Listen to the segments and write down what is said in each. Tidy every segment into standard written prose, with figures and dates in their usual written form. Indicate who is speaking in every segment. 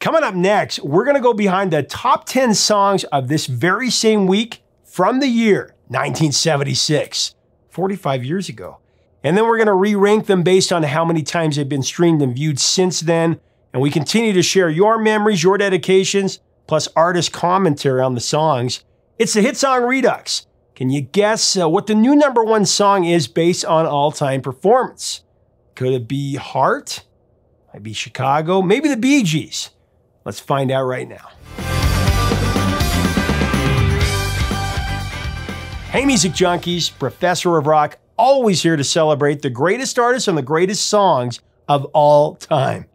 Speaker 1: Coming up next, we're going to go behind the top 10 songs of this very same week from the year 1976, 45 years ago. And then we're going to re-rank them based on how many times they've been streamed and viewed since then. And we continue to share your memories, your dedications, plus artist commentary on the songs. It's the Hit Song Redux. Can you guess what the new #1 song is based on all-time performance? Could it be Heart? Might be Chicago? Maybe the Bee Gees? Let's find out right now. Hey music junkies, Professor of Rock, always here to celebrate the greatest artists and the greatest songs of all time.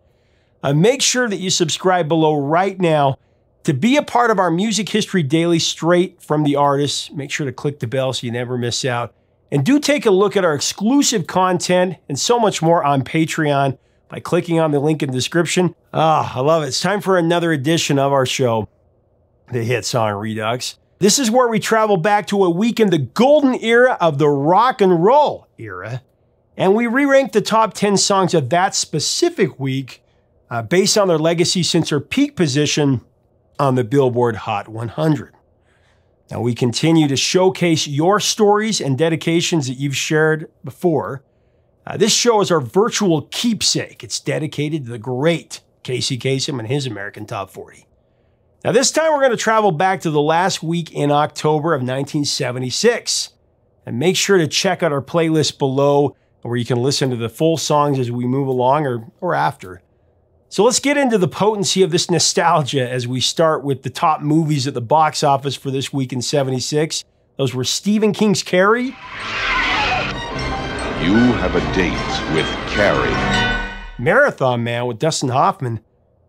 Speaker 1: Make sure that you subscribe below right now to be a part of our Music History Daily straight from the artists. Make sure to click the bell so you never miss out. And do take a look at our exclusive content and so much more on Patreon by clicking on the link in the description. I love it. It's time for another edition of our show, the Hit Song Redux. This is where we travel back to a week in the golden era of the rock and roll era, and we re-rank the top 10 songs of that specific week based on their legacy since their peak position on the Billboard Hot 100. Now, we continue to showcase your stories and dedications that you've shared before. This show is our virtual keepsake. It's dedicated to the great Casey Kasem and his American Top 40. Now, this time we're going to travel back to the last week in October of 1976. And make sure to check out our playlist below where you can listen to the full songs as we move along or after. So let's get into the potency of this nostalgia as we start with the top movies at the box office for this week in 76. Those were Stephen King's Carrie.
Speaker 2: You have a date with Carrie.
Speaker 1: Marathon Man with Dustin Hoffman.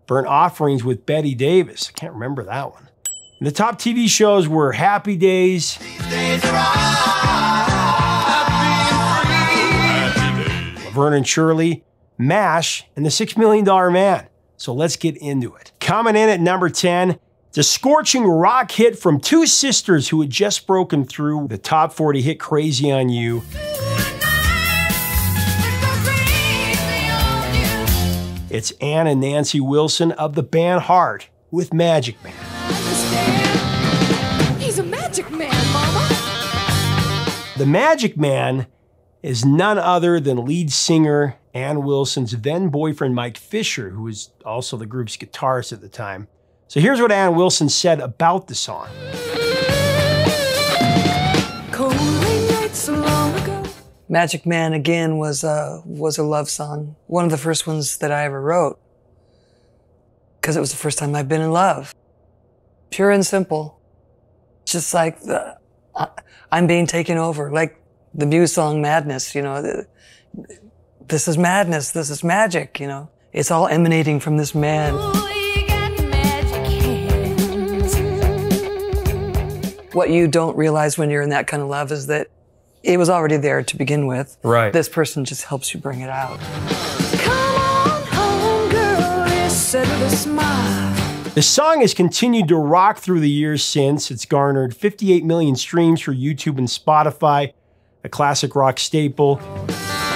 Speaker 1: Burnt Offerings with Betty Davis. I can't remember that one. And the top TV shows were Happy Days. Laverne and Shirley, MASH, and The $6 Million Man. So let's get into it. Coming in at number 10, it's a scorching rock hit from two sisters who had just broken through the top 40 hit Crazy on You. It's Ann and Nancy Wilson of the band Heart with Magic Man.
Speaker 3: He's a magic man, Mama.
Speaker 1: The Magic Man is none other than lead singer Ann Wilson's then boyfriend Mike Fisher, who was also the group's guitarist at the time. So here's what Ann Wilson said about the song.
Speaker 3: Cold rain nights so long ago.
Speaker 4: Magic Man, again, was a love song. One of the first ones that I ever wrote. Because it was the first time I'd been in love. Pure and simple. Just like I'm being taken over. Like the Muse song Madness, you know. This is madness, this is magic, you know. It's all emanating from this man.
Speaker 3: Ooh, you got magic hands.
Speaker 4: What you don't realize when you're in that kind of love is that it was already there to begin with.
Speaker 1: Right.
Speaker 4: This person just helps you bring it out.
Speaker 3: Come on home, girl, he said with a smile.
Speaker 1: The song has continued to rock through the years since. It's garnered 58 million streams for YouTube and Spotify, a classic rock staple.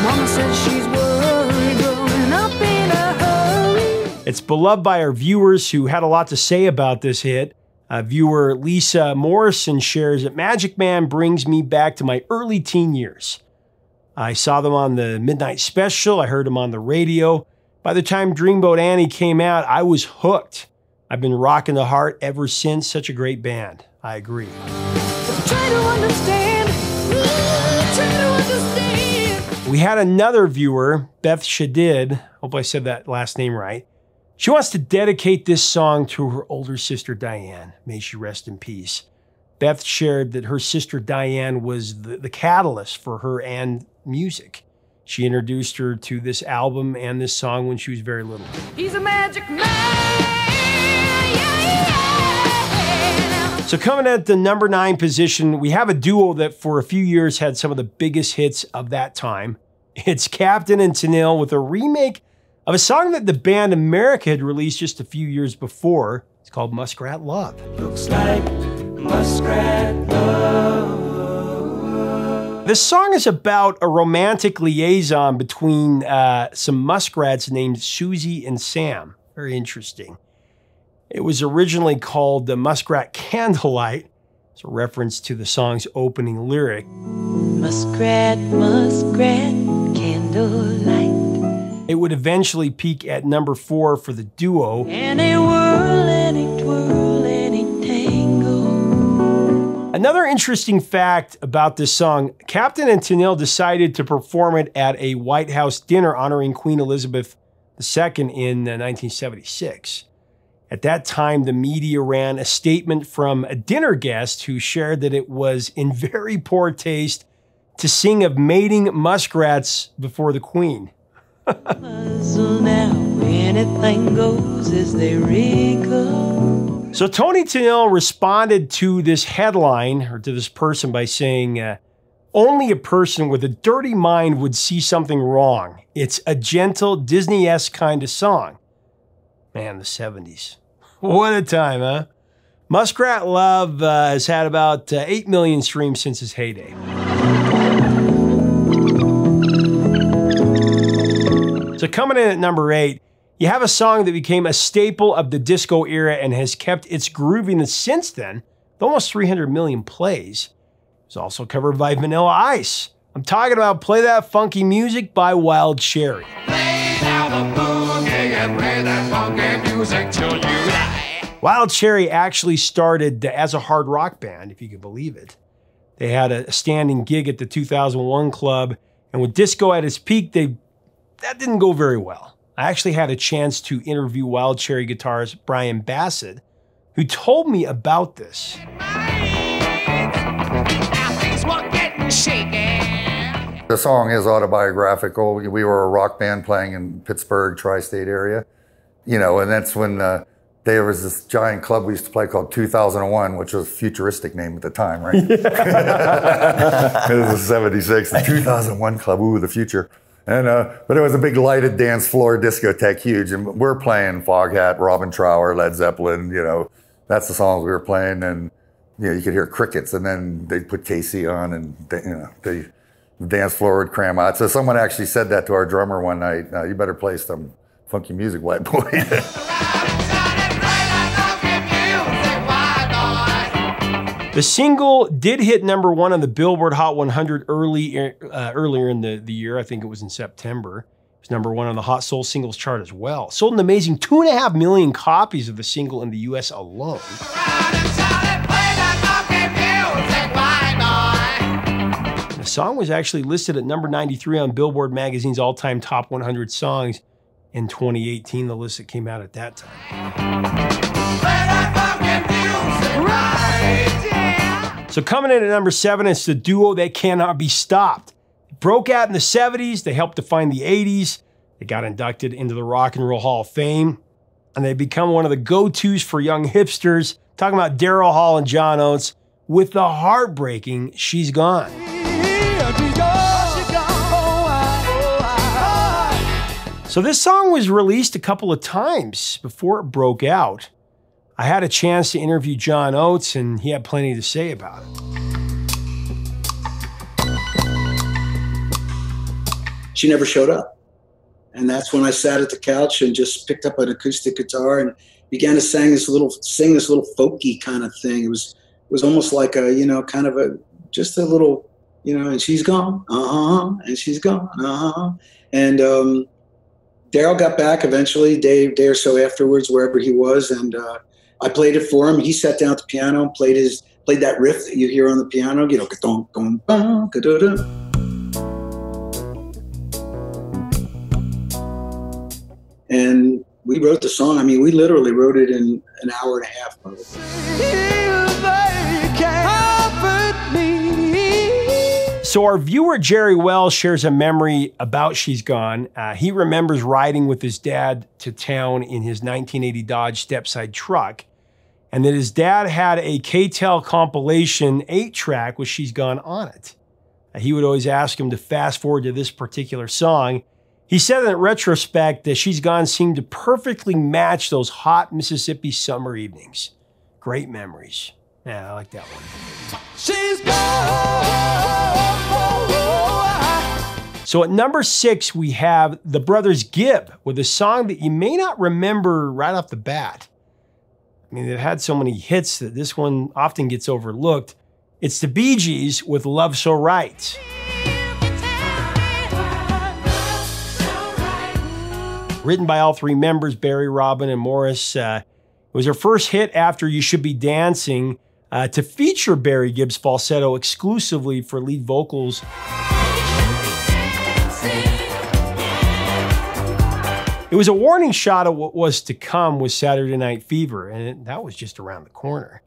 Speaker 3: Mama says she's worried, growing up in a hurry.
Speaker 1: It's beloved by our viewers who had a lot to say about this hit. Viewer Lisa Morrison shares that Magic Man brings me back to my early teen years. I saw them on the Midnight Special. I heard them on the radio. By the time Dreamboat Annie came out, I was hooked. I've been rocking the Heart ever since. Such a great band. I agree.
Speaker 3: Try to understand. Try to understand.
Speaker 1: We had another viewer, Beth Shadid. Hope I said that last name right. She wants to dedicate this song to her older sister, Diane. May she rest in peace. Beth shared that her sister, Diane, was the catalyst for her and music. She introduced her to this album and this song when she was very little.
Speaker 3: He's a magic man. Yeah.
Speaker 1: So coming at the number 9 position, we have a duo that for a few years had some of the biggest hits of that time. It's Captain and Tennille with a remake of a song that the band America had released just a few years before. It's called Muskrat Love.
Speaker 5: Looks like Muskrat Love.
Speaker 1: This song is about a romantic liaison between some muskrats named Susie and Sam. Very interesting. It was originally called the Muskrat Candlelight. It's a reference to the song's opening lyric.
Speaker 3: Muskrat, muskrat, candlelight.
Speaker 1: It would eventually peak at number 4 for the duo.
Speaker 3: And a whirl and a twirl and a tango.
Speaker 1: Another interesting fact about this song, Captain and Tennille decided to perform it at a White House dinner honoring Queen Elizabeth II in 1976. At that time, the media ran a statement from a dinner guest who shared that it was in very poor taste to sing of mating muskrats before the Queen.
Speaker 3: Puzzle now, anything goes as they wrinkle.
Speaker 1: So Tony Tennille responded to this headline, or to this person, by saying, only a person with a dirty mind would see something wrong. It's a gentle, Disney-esque kind of song. Man, the 70s. What a time, huh? Muskrat Love has had about 8 million streams since its heyday. So coming in at number 8, you have a song that became a staple of the disco era and has kept its grooviness since then, with almost 300 million plays. It's also covered by Vanilla Ice. I'm talking about Play That Funky Music by Wild Cherry. Wild Cherry actually started as a hard rock band, if you could believe it. They had a standing gig at the 2001 club, and with disco at its peak, that didn't go very well. I actually had a chance to interview Wild Cherry guitarist Brian Bassett, who told me about this.
Speaker 6: The song is autobiographical. We were a rock band playing in Pittsburgh, tri-state area, and that's when there was this giant club we used to play called 2001, which was a futuristic name at the time, right? It was 76, the 2001 club, ooh, the future. And but it was a big lighted dance floor discotheque, huge, and we're playing Foghat, Robin Trower, Led Zeppelin. That's the songs we were playing, and you could hear crickets, and then they'd put KC on, and the dance floor would cram out. So someone actually said that to our drummer one night. You better play some funky music, white boy.
Speaker 1: The single did hit number 1 on the Billboard Hot 100 earlier in the year. I think it was in September. It was number 1 on the Hot Soul Singles chart as well. Sold an amazing 2.5 million copies of the single in the US alone. The song was actually listed at number 93 on Billboard magazine's all-time top 100 songs in 2018, the list that came out at that time. So coming in at number 7, it's the duo that cannot be stopped. It broke out in the 70s, they helped define the 80s, they got inducted into the Rock and Roll Hall of Fame, and they become one of the go-tos for young hipsters. Talking about Daryl Hall and John Oates with the heartbreaking She's Gone. So this song was released a couple of times before it broke out. I had a chance to interview John Oates, and he had plenty to say about it.
Speaker 7: She never showed up. And that's when I sat at the couch and just picked up an acoustic guitar and began to sing this little folky kind of thing. It was almost like a, kind of just a little, and she's gone, and she's gone, And Daryl got back eventually, day or so afterwards, wherever he was, and I played it for him. He sat down at the piano and played that riff that you hear on the piano, and we wrote the song. I mean, we literally wrote it in an hour and a half.
Speaker 1: So our viewer, Jerry Wells, shares a memory about She's Gone. He remembers riding with his dad to town in his 1980 Dodge Stepside truck, and that his dad had a K-Tel compilation 8-track with She's Gone on it. He would always ask him to fast forward to this particular song. He said in retrospect that She's Gone seemed to perfectly match those hot Mississippi summer evenings. Great memories. Yeah, I like that one. She's gone. So at number 6, we have the Brothers Gibb with a song that you may not remember right off the bat. I mean, they've had so many hits that this one often gets overlooked. It's the Bee Gees with Love So Right. Written by all three members, Barry, Robin, and Morris. It was her first hit after You Should Be Dancing to feature Barry Gibb's falsetto exclusively for lead vocals. It was a warning shot of what was to come with Saturday Night Fever, and that was just around the corner.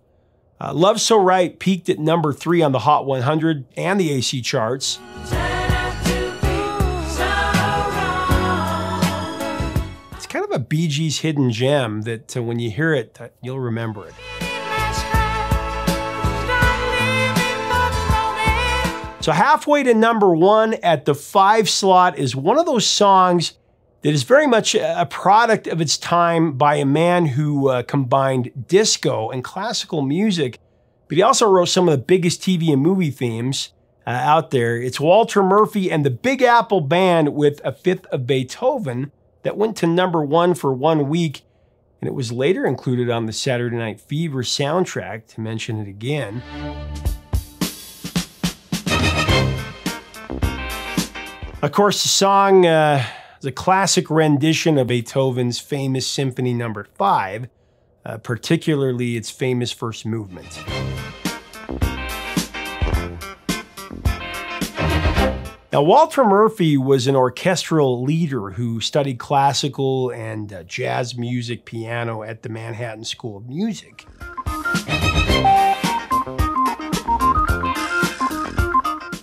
Speaker 1: Love So Right peaked at number 3 on the Hot 100 and the AC charts. It's kind of a Bee Gees hidden gem that when you hear it, you'll remember it. So halfway to number 1 at the 5 slot is one of those songs that is very much a product of its time by a man who combined disco and classical music, but he also wrote some of the biggest TV and movie themes out there. It's Walter Murphy and the Big Apple Band with A Fifth of Beethoven that went to number 1 for 1 week, and it was later included on the Saturday Night Fever soundtrack, to mention it again. Of course, the song is a classic rendition of Beethoven's famous Symphony No. 5, particularly its famous first movement. Now, Walter Murphy was an orchestral leader who studied classical and jazz music, piano at the Manhattan School of Music.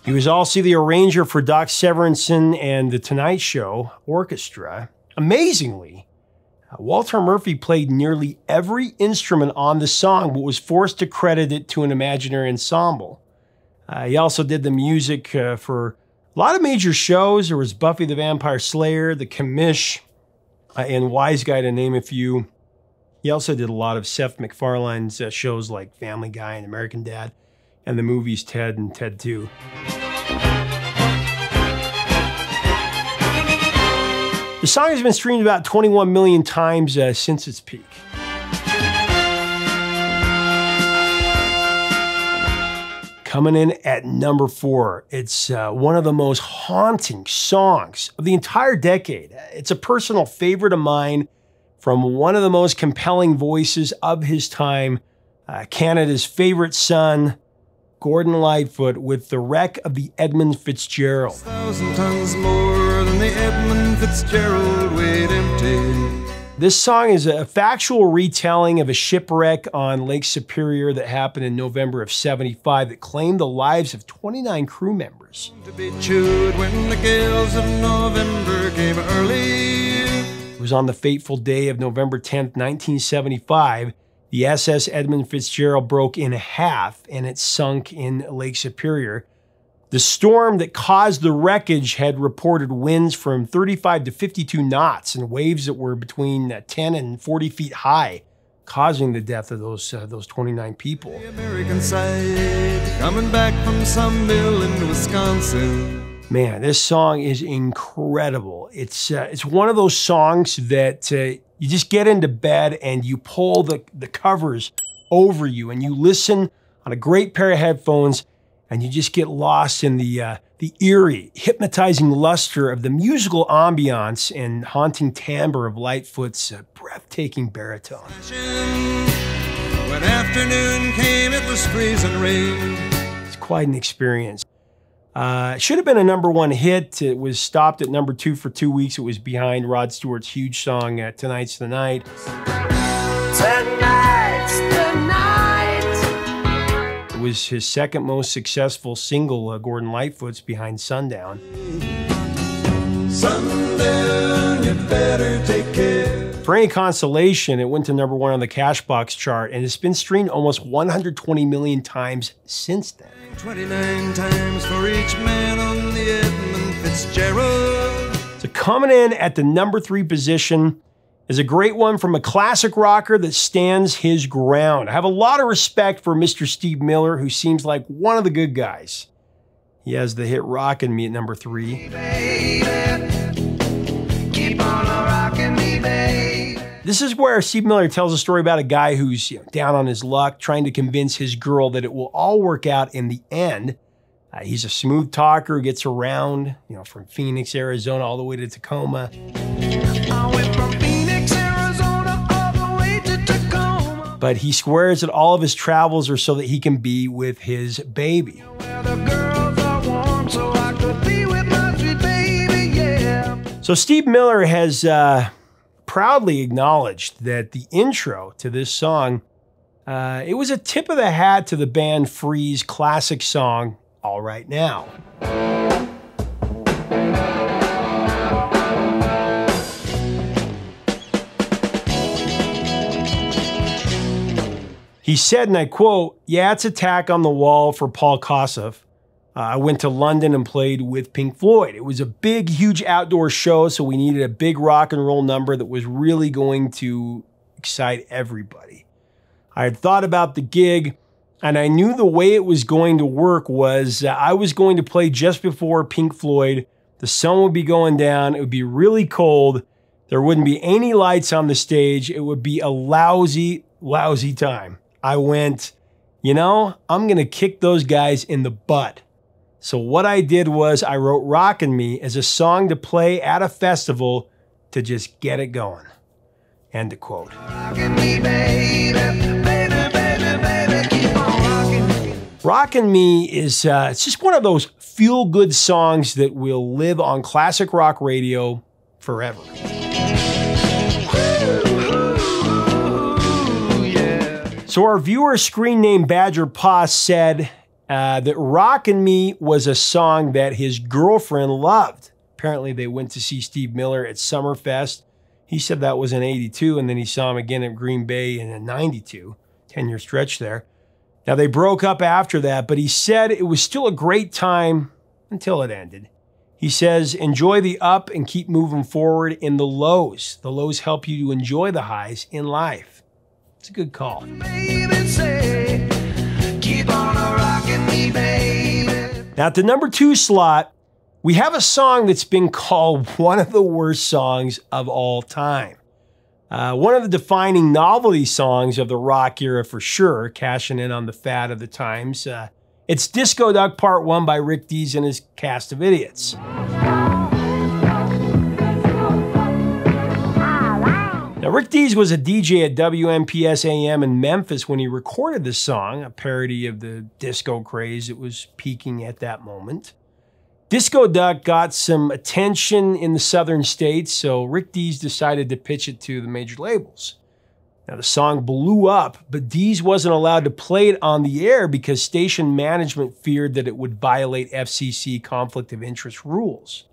Speaker 1: He was also the arranger for Doc Severinsen and The Tonight Show Orchestra. Amazingly, Walter Murphy played nearly every instrument on the song, but was forced to credit it to an imaginary ensemble. He also did the music for a lot of major shows. There was Buffy the Vampire Slayer, The Commish, and Wise Guy, to name a few. He also did a lot of Seth MacFarlane's shows like Family Guy and American Dad, and the movies Ted and Ted 2. The song has been streamed about 21 million times since its peak. Coming in at number 4, it's one of the most haunting songs of the entire decade. It's a personal favorite of mine from one of the most compelling voices of his time, Canada's favorite son, Gordon Lightfoot, with The Wreck of the Edmund Fitzgerald.
Speaker 5: 1,000 tons more than the Edmund Fitzgerald weighed empty.
Speaker 1: This song is a factual retelling of a shipwreck on Lake Superior that happened in November of '75 that claimed the lives of 29 crew members.
Speaker 5: To be chewed when the gales of November came early.
Speaker 1: It was on the fateful day of November 10th, 1975. The SS Edmund Fitzgerald broke in half and it sunk in Lake Superior. The storm that caused the wreckage had reported winds from 35 to 52 knots and waves that were between 10 and 40 feet high, causing the death of those 29 people.
Speaker 5: The American side coming back from some mill in Wisconsin.
Speaker 1: Man, this song is incredible. It's one of those songs that you just get into bed and you pull the covers over you and you listen on a great pair of headphones and you just get lost in the eerie, hypnotizing luster of the musical ambiance and haunting timbre of Lightfoot's breathtaking baritone.
Speaker 5: When afternoon came, it was freezing rain.
Speaker 1: It's quite an experience. It should have been a number 1 hit. It was stopped at number 2 for 2 weeks. It was behind Rod Stewart's huge song, Tonight's the Night.
Speaker 3: Tonight's the night.
Speaker 1: It was his second most successful single, Gordon Lightfoot's, behind Sundown.
Speaker 5: Sundown, you better take care.
Speaker 1: For any consolation, it went to number 1 on the Cashbox chart, and it's been streamed almost 120 million times since then.
Speaker 5: 29 times for each man on the Edmund Fitzgerald.
Speaker 1: So coming in at the number 3 position is a great one from a classic rocker that stands his ground. I have a lot of respect for Mr. Steve Miller, who seems like one of the good guys. He has the hit Rockin' Me at number 3.
Speaker 3: Baby, keep on rocking me, baby.
Speaker 1: This is where Steve Miller tells a story about a guy who's down on his luck, trying to convince his girl that it will all work out in the end. He's a smooth talker who gets around, from Phoenix, Arizona, all the way to Tacoma.
Speaker 3: I went from Phoenix, Arizona, all the way to Tacoma.
Speaker 1: But he swears that all of his travels are so that he can be with his baby.
Speaker 3: Where the girls are warm, so I could be with my sweet baby, yeah.
Speaker 1: So Steve Miller has proudly acknowledged that the intro to this song, it was a tip of the hat to the band Free's classic song, All Right Now. He said, and I quote, "Yeah, it's a tack on the wall for Paul Kossoff. I went to London and played with Pink Floyd. It was a big, huge outdoor show, so we needed a big rock and roll number that was really going to excite everybody. I had thought about the gig, and I knew the way it was going to work was I was going to play just before Pink Floyd. The sun would be going down. It would be really cold. There wouldn't be any lights on the stage. It would be a lousy, lousy time. I went, I'm going to kick those guys in the butt. So what I did was I wrote Rockin' Me as a song to play at a festival to just get it going." End of quote.
Speaker 3: Rockin' me, baby, baby, baby, baby, keep on rockin' me.
Speaker 1: Rockin' Me is it's just one of those feel-good songs that will live on classic rock radio forever. So our viewer, screen name Badger Poss, said that Rockin' Me was a song that his girlfriend loved. Apparently they went to see Steve Miller at Summerfest. He said that was in '82, and then he saw him again at Green Bay in '92, 10-year stretch there. Now they broke up after that, but he said it was still a great time until it ended. He says, "Enjoy the up and keep moving forward in the lows. The lows help you to enjoy the highs in life." It's a good call.
Speaker 3: Baby, say, keep on rockin' me, baby.
Speaker 1: Now, at the number 2 slot, we have a song that's been called one of the worst songs of all time. One of the defining novelty songs of the rock era for sure, cashing in on the fad of the times. It's Disco Duck Part 1 by Rick Dees and his cast of idiots. Now, Rick Dees was a DJ at WMPS AM in Memphis when he recorded this song, a parody of the disco craze that was peaking at that moment. Disco Duck got some attention in the southern states, so Rick Dees decided to pitch it to the major labels. Now, the song blew up, but Dees wasn't allowed to play it on the air because station management feared that it would violate FCC conflict of interest rules.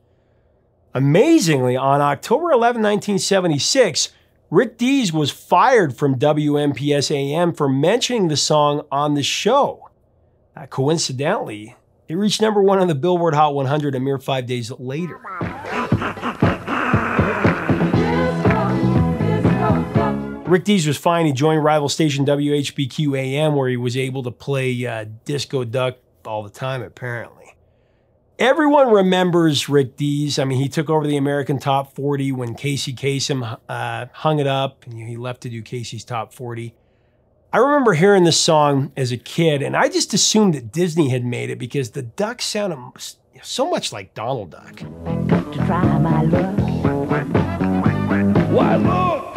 Speaker 1: Amazingly, on October 11, 1976, Rick Dees was fired from WMPS AM for mentioning the song on the show. Coincidentally, it reached number 1 on the Billboard Hot 100 a mere 5 days later. Rick Dees was fine. He joined rival station WHBQ AM, where he was able to play Disco Duck all the time, apparently. Everyone remembers Rick Dees. I mean, he took over the American Top 40 when Casey Kasem hung it up, and he left to do Casey's Top 40. I remember hearing this song as a kid, and I just assumed that Disney had made it because the duck sounded so much like Donald Duck.
Speaker 8: To try my luck.
Speaker 3: Why look?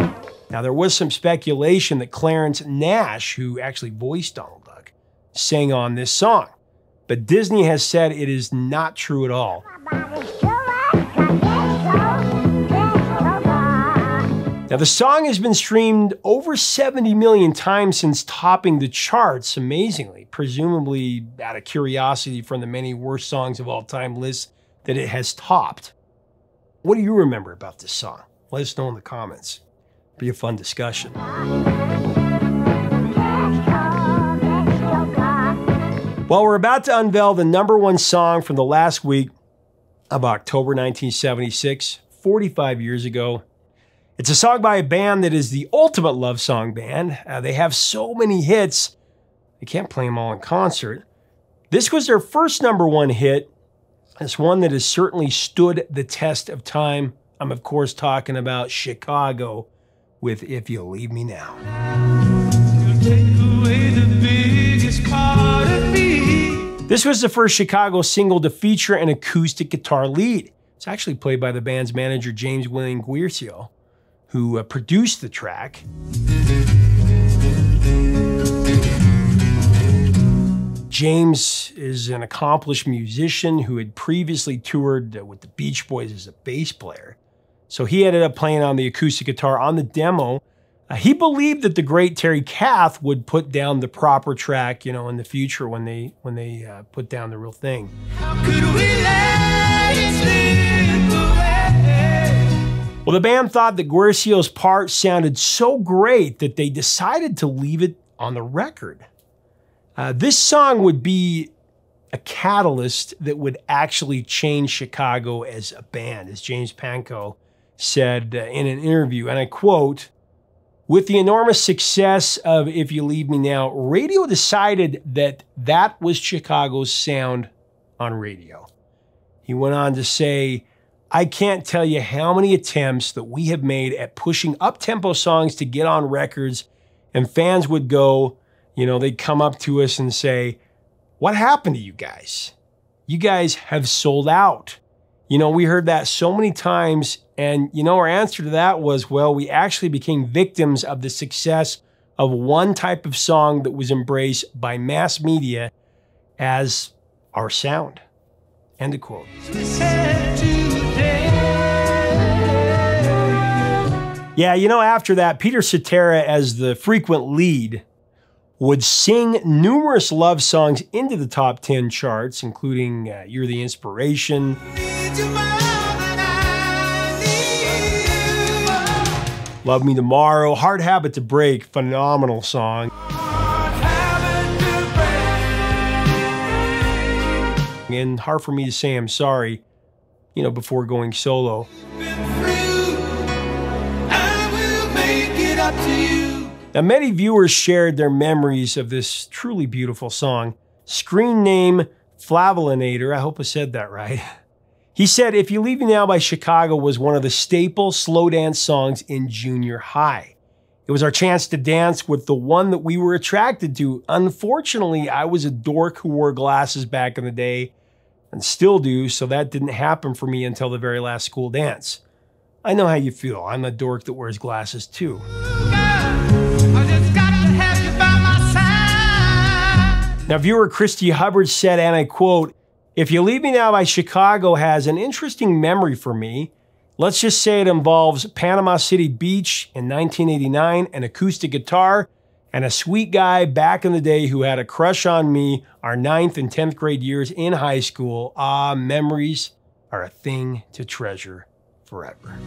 Speaker 1: Now, there was some speculation that Clarence Nash, who actually voiced Donald Duck, sang on this song. But Disney has said it is not true at all. Now, the song has been streamed over 70 million times since topping the charts, amazingly, presumably out of curiosity from the many worst songs of all time lists that it has topped. What do you remember about this song? Let us know in the comments. Be a fun discussion. Well, we're about to unveil the number 1 song from the last week of October 1976, 45 years ago. It's a song by a band that is the ultimate love song band. They have so many hits, they can't play them all in concert. This was their first number 1 hit. It's one that has certainly stood the test of time. I'm, of course, talking about Chicago with If You Leave Me Now. This was the first Chicago single to feature an acoustic guitar lead. It's actually played by the band's manager, James William Guercio, who produced the track. James is an accomplished musician who had previously toured with the Beach Boys as a bass player. So he ended up playing on the acoustic guitar on the demo. He believed that the great Terry Kath would put down the proper track, you know, in the future when they put down the real thing. How could we let it slip away? Well, the band thought that Guercio's part sounded so great that they decided to leave it on the record. This song would be a catalyst that would actually change Chicago as a band, as James Pankow said in an interview, and I quote, "With the enormous success of If You Leave Me Now, radio decided that that was Chicago's sound on radio." He went on to say, "I can't tell you how many attempts that we have made at pushing up-tempo songs to get on records, and fans would go, you know, they'd come up to us and say, 'What happened to you guys? You guys have sold out.' You know, we heard that so many times, and, you know, our answer to that was, well, we actually became victims of the success of one type of song that was embraced by mass media as our sound." End of quote. Yeah, you know, after that, Peter Cetera, as the frequent lead, would sing numerous love songs into the top 10 charts, including You're the Inspiration, Love Me Tomorrow, Hard Habit to Break, phenomenal song. And Hard for Me to Say I'm Sorry, you know, before going solo. Now, many viewers shared their memories of this truly beautiful song. Screen name Flavolinator, I hope I said that right. He said, "If You Leave Me Now by Chicago was one of the staple slow dance songs in junior high. It was our chance to dance with the one that we were attracted to. Unfortunately, I was a dork who wore glasses back in the day and still do, so that didn't happen for me until the very last school dance. I know how you feel. I'm a dork that wears glasses too." Now, viewer Christy Hubbard said, and I quote, "If You Leave Me Now by Chicago has an interesting memory for me. Let's just say it involves Panama City Beach in 1989, an acoustic guitar, and a sweet guy back in the day who had a crush on me our 9th and 10th grade years in high school. Ah, memories are a thing to treasure forever."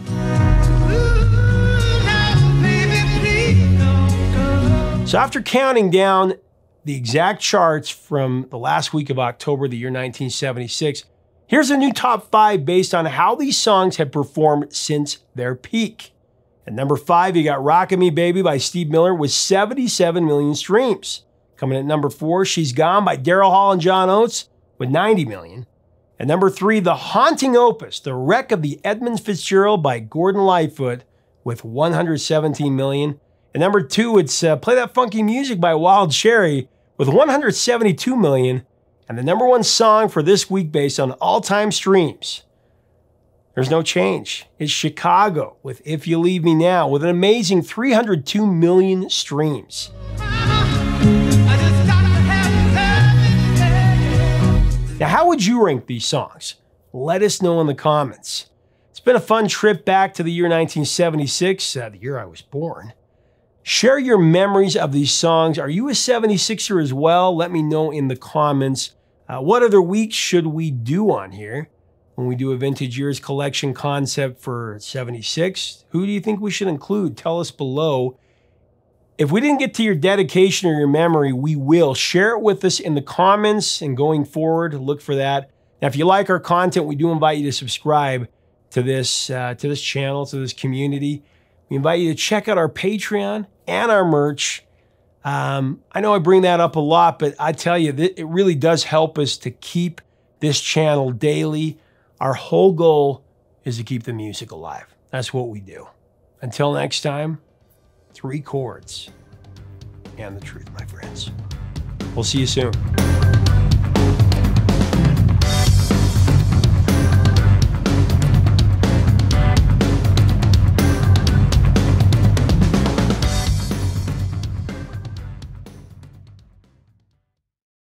Speaker 1: So after counting down the exact charts from the last week of October, the year 1976, here's a new top 5 based on how these songs have performed since their peak. At number 5, you got Rockin' Me Baby by Steve Miller with 77 million streams. Coming at number 4, She's Gone by Daryl Hall and John Oates with 90 million. At number 3, the haunting opus, The Wreck of the Edmund Fitzgerald by Gordon Lightfoot with 117 million. At number 2, it's Play That Funky Music by Wild Cherry with 172 million. And the number 1 song for this week based on all-time streams, there's no change. It's Chicago with If You Leave Me Now with an amazing 302 million streams. Now, how would you rank these songs? Let us know in the comments. It's been a fun trip back to the year 1976, the year I was born. Share your memories of these songs. Are you a 76er as well? Let me know in the comments. What other weeks should we do on here when we do a vintage years collection concept for 76? Who do you think we should include? Tell us below. If we didn't get to your dedication or your memory, we will. Share it with us in the comments, and going forward, look for that. Now, if you like our content, we do invite you to subscribe to this channel, to this community. We invite you to check out our Patreon and our merch. I know I bring that up a lot, but I tell you, it really does help us to keep this channel daily. Our whole goal is to keep the music alive. That's what we do. Until next time, 3 chords, and the truth, my friends. We'll see you soon.